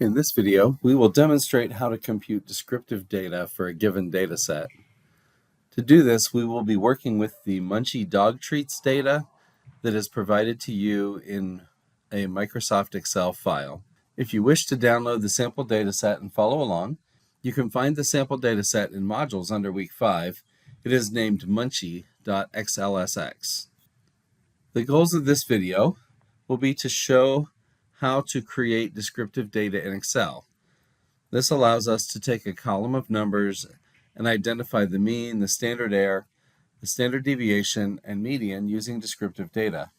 In this video, we will demonstrate how to compute descriptive data for a given data set. To do this, we will be working with the Munch dog treats data that is provided to you in a Microsoft Excel file. If you wish to download the sample data set and follow along, you can find the sample data set in modules under week 5. It is named Munch.xlsx. The goals of this video will be to show how to create descriptive data in Excel. This allows us to take a column of numbers and identify the mean, the standard error, the standard deviation, and median using descriptive data.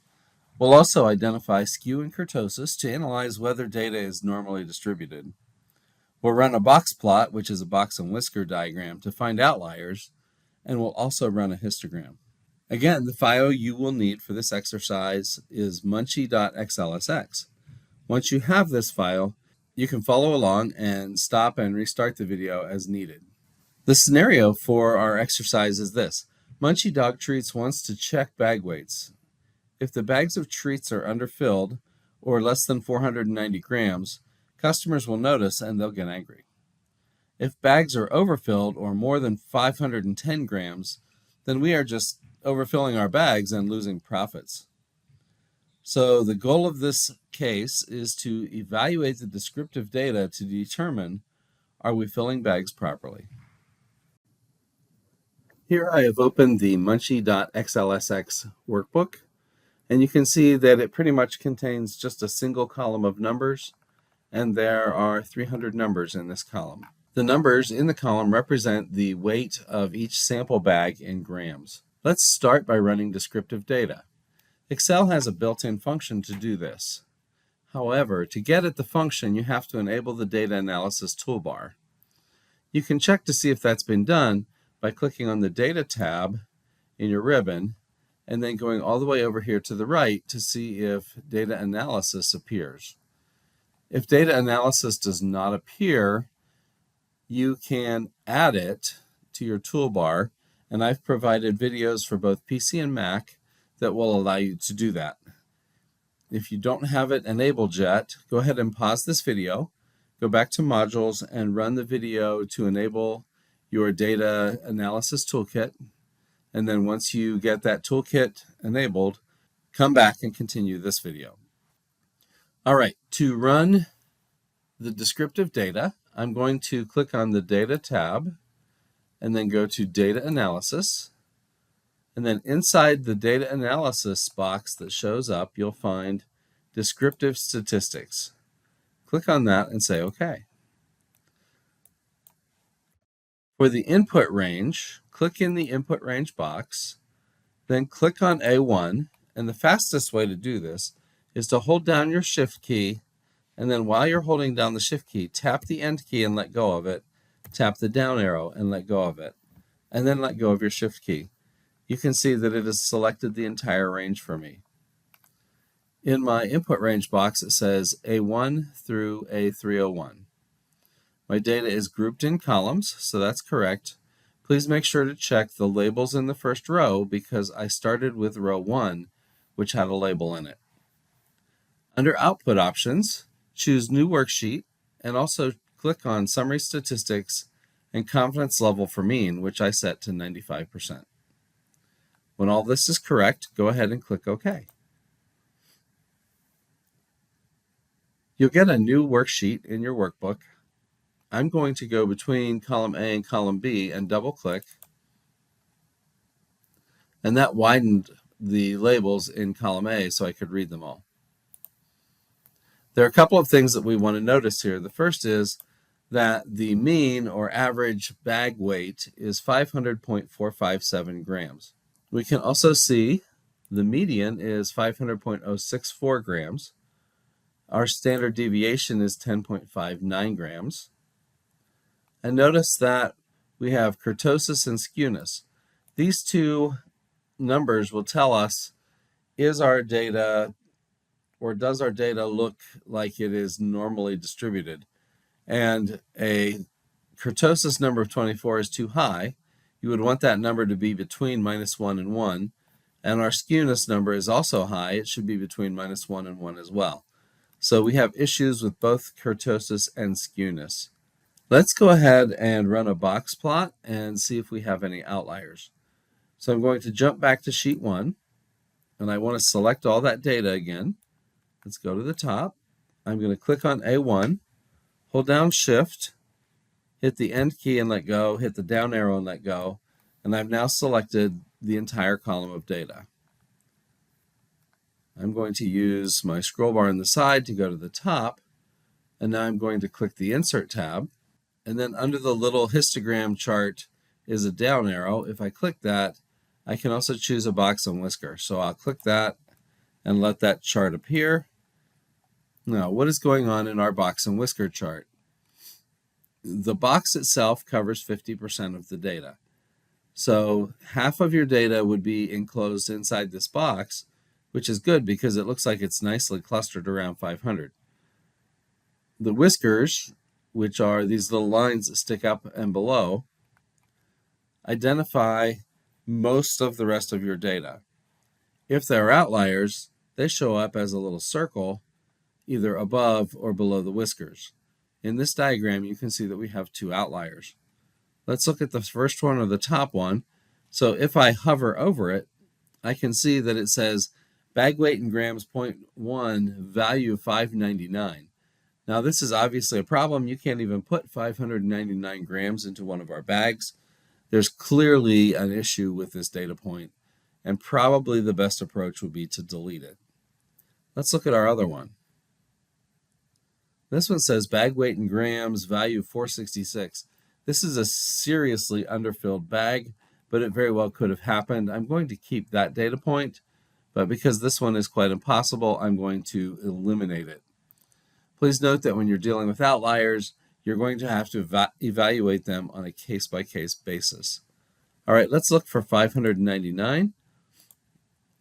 We'll also identify skew and kurtosis to analyze whether data is normally distributed. We'll run a boxplot, which is a box and whisker diagram, to find outliers, and we'll also run a histogram. Again, the file you will need for this exercise is munch.xlsx. Once you have this file, you can follow along and stop and restart the video as needed. The scenario for our exercise is this. Munch dog treats wants to check bag weights. If the bags of treats are underfilled or less than 490 grams, customers will notice and they'll get angry. If bags are overfilled or more than 510 grams, then we are just overfilling our bags and losing profits. So the goal of this case is to evaluate the descriptive data to determine, are we filling bags properly? Here I have opened the Munch.xlsx workbook, and you can see that it pretty much contains just a single column of numbers, and there are 300 numbers in this column. The numbers in the column represent the weight of each sample bag in grams. Let's start by running descriptive data. Excel has a built-in function to do this. However, to get at the function, you have to enable the data analysis toolbar. You can check to see if that's been done by clicking on the Data tab in your ribbon and then going all the way over here to the right to see if Data Analysis appears. If Data Analysis does not appear, you can add it to your toolbar, and I've provided videos for both PC and Mac that will allow you to do that. If you don't have it enabled yet, go ahead and pause this video, go back to modules and run the video to enable your data analysis toolkit. And then once you get that toolkit enabled, come back and continue this video. All right, to run the descriptive data, I'm going to click on the Data tab and then go to Data Analysis. And then inside the data analysis box that shows up, you'll find descriptive statistics. Click on that and say OK. For the input range, click in the input range box, then click on A1. And the fastest way to do this is to hold down your Shift key, and then while you're holding down the Shift key, tap the End key and let go of it, tap the down arrow and let go of it, and then let go of your Shift key. You can see that it has selected the entire range for me. In my input range box, it says A1 through A301. My data is grouped in columns, so that's correct. Please make sure to check the labels in the first row because I started with row 1, which had a label in it. Under Output Options, choose New Worksheet and also click on Summary Statistics and Confidence Level for Mean, which I set to 95%. When all this is correct, go ahead and click OK. You'll get a new worksheet in your workbook. I'm going to go between column A and column B and double-click, and that widened the labels in column A so I could read them all. There are a couple of things that we want to notice here. The first is that the mean or average bag weight is 500.457 grams. We can also see the median is 500.064 grams. Our standard deviation is 10.59 grams. And notice that we have kurtosis and skewness. These two numbers will tell us, is our data or does our data look like it is normally distributed? And a kurtosis number of 24 is too high. You would want that number to be between -1 and 1. And our skewness number is also high. It should be between -1 and 1 as well. So we have issues with both kurtosis and skewness. Let's go ahead and run a box plot and see if we have any outliers. So I'm going to jump back to sheet 1, and I want to select all that data again. Let's go to the top. I'm going to click on A1, hold down Shift, hit the End key and let go, hit the down arrow and let go, and I've now selected the entire column of data. I'm going to use my scroll bar on the side to go to the top, and now I'm going to click the Insert tab, and then under the little histogram chart is a down arrow. If I click that, I can also choose a box and whisker. So I'll click that and let that chart appear. Now, what is going on in our box and whisker chart? The box itself covers 50% of the data. So half of your data would be enclosed inside this box, which is good because it looks like it's nicely clustered around 500. The whiskers, which are these little lines that stick up and below, identify most of the rest of your data. If there are outliers, they show up as a little circle either above or below the whiskers. In this diagram, you can see that we have 2 outliers. Let's look at the first one or the top one. So if I hover over it, I can see that it says bag weight in grams 0.1, value 599. Now this is obviously a problem. You can't even put 599 grams into one of our bags. There's clearly an issue with this data point, and probably the best approach would be to delete it. Let's look at our other one. This one says bag weight in grams, value 466. This is a seriously underfilled bag, but it very well could have happened. I'm going to keep that data point, but because this one is quite impossible, I'm going to eliminate it. Please note that when you're dealing with outliers, you're going to have to evaluate them on a case-by-case basis. All right, let's look for 599.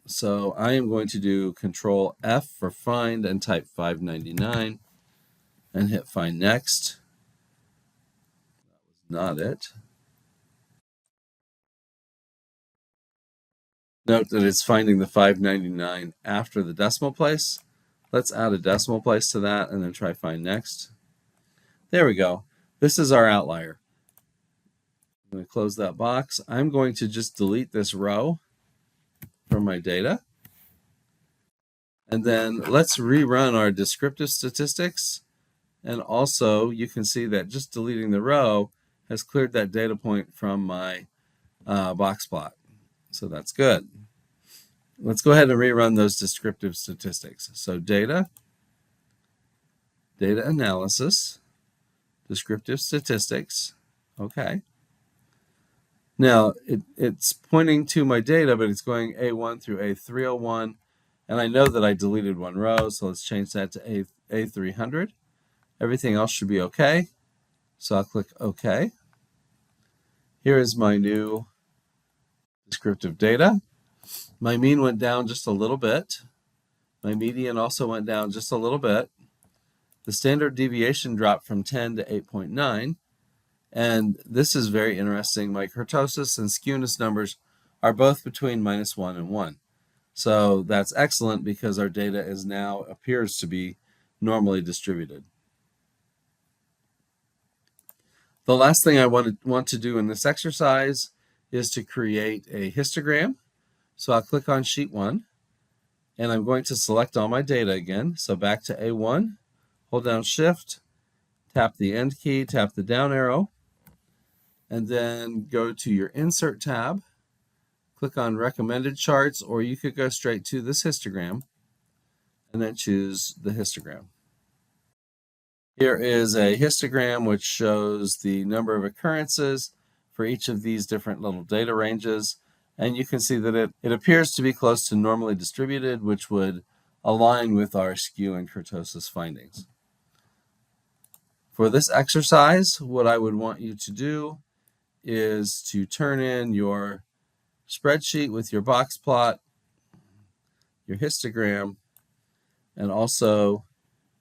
So I am going to do Control F for find and type 599 and hit find next. That was not it. Note that it's finding the 599 after the decimal place. Let's add a decimal place to that and then try find next. There we go. This is our outlier. I'm going to close that box. I'm going to just delete this row from my data. And then let's rerun our descriptive statistics. And also you can see that just deleting the row has cleared that data point from my box plot. So that's good. Let's go ahead and rerun those descriptive statistics. So data analysis, descriptive statistics. Okay. Now it's pointing to my data, but it's going A1 through A301. And I know that I deleted one row, so let's change that to A300. Everything else should be okay. So I'll click OK. Here is my new descriptive data. My mean went down just a little bit. My median also went down just a little bit. The standard deviation dropped from 10 to 8.9. And this is very interesting. My kurtosis and skewness numbers are both between -1 and 1. So that's excellent because our data is now appears to be normally distributed. The last thing I want to do in this exercise is to create a histogram. So I'll click on sheet 1 and I'm going to select all my data again. So back to A1, hold down Shift, tap the End key, tap the down arrow, and then go to your Insert tab, click on Recommended Charts, or you could go straight to this histogram and then choose the histogram. Here is a histogram which shows the number of occurrences for each of these different little data ranges. And you can see that it appears to be close to normally distributed, which would align with our skew and kurtosis findings. For this exercise, what I would want you to do is to turn in your spreadsheet with your box plot, your histogram, and also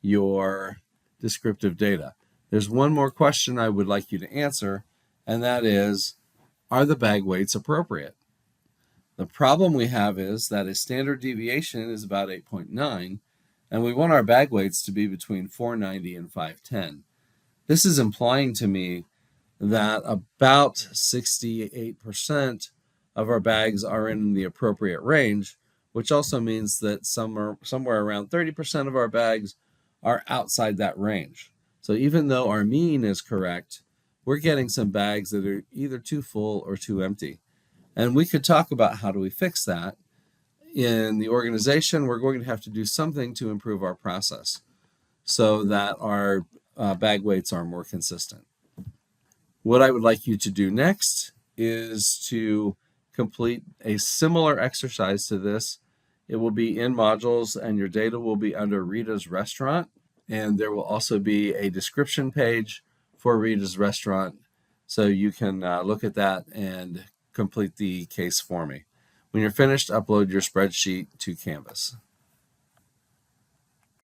your descriptive data. There's one more question I would like you to answer, and that is, are the bag weights appropriate? The problem we have is that a standard deviation is about 8.9, And we want our bag weights to be between 490 and 510. This is implying to me that about 68% of our bags are in the appropriate range, which also means that somewhere around 30% of our bags are outside that range. So even though our mean is correct, we're getting some bags that are either too full or too empty. And we could talk about how do we fix that. In the organization, we're going to have to do something to improve our process so that our bag weights are more consistent. What I would like you to do next is to complete a similar exercise to this. It will be in modules, and your data will be under Rita's Restaurant. And there will also be a description page for Rita's Restaurant, so you can look at that and complete the case for me. When you're finished, upload your spreadsheet to Canvas.